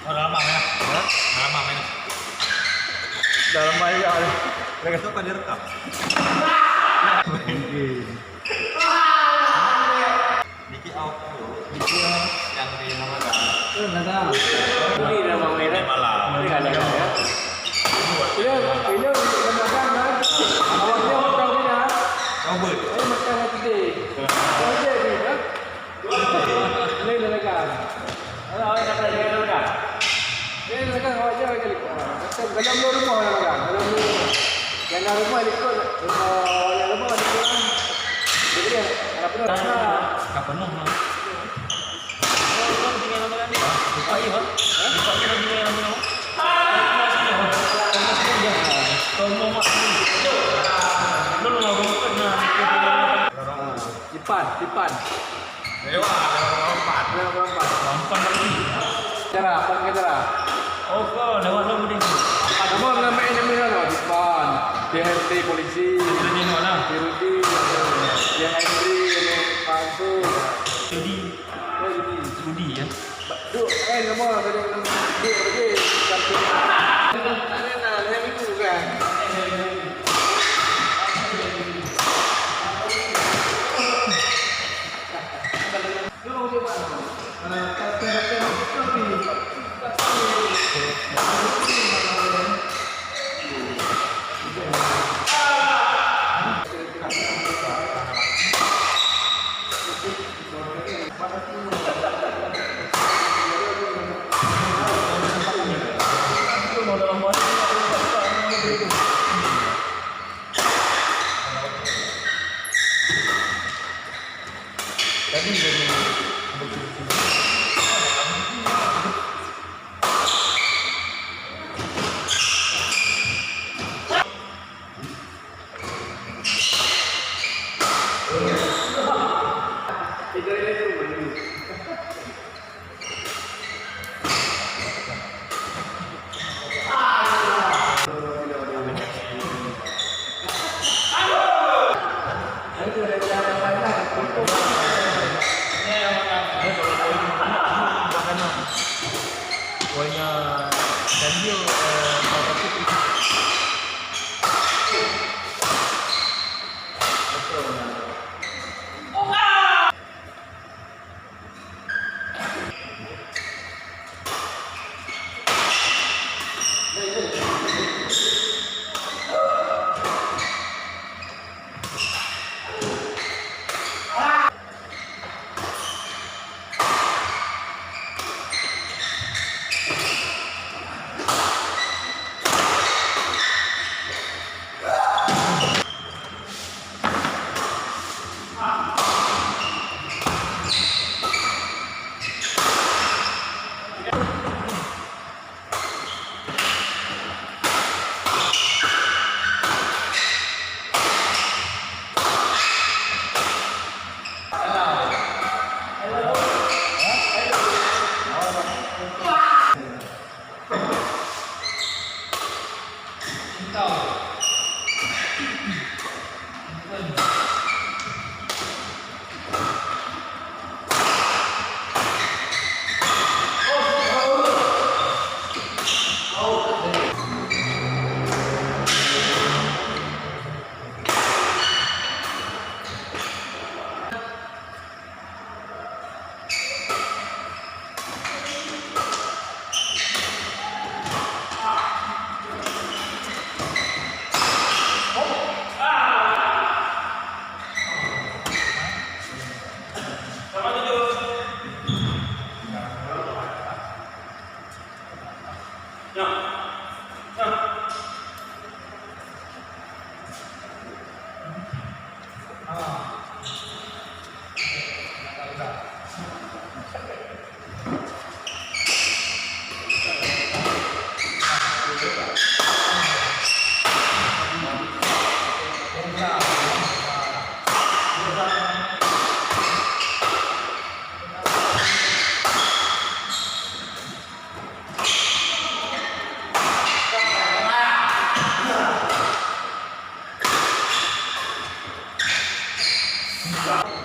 Oh, dalam mana? Hah? Dalam mana? Dalam banyak ada. Itu kan direkam. Mungkin. Diki out dulu. Itu Yang di Ramadan. ada. Ini nama merah. Malam. Ini ada ya. Ini Ramadan kan. Awalnya macam ni dah. Coba. Ini macam tadi. Ada ni dah. Ini dah kan. Ada orang kata dia dah kan. Ini kan awak jangan kali. Dalam rumah dah kan. Dalam rumah. Yang rumah ikut. Yang rumah ikut. Jadi dia apa dah? Kapan noh? Kau tinggal lama ni. Lupa iya, Pak. Lupa kita tinggal lama ni. Kau mau mak ni. Belum mau kena. Tipan. Lewat, lompat. Lompat lagi. Cara apa cara? Oh, kau lewat lama ni. Nama ini lah Tipan. DHT polisi. Ini mana? Dirudi. Yang Henry, yang Pansu. Judi. Oh ini. Judi ya. Duk, nama tadi duk lagi. Satu. Ada nak saya minggu kan. Pokoknya dan dia Ano?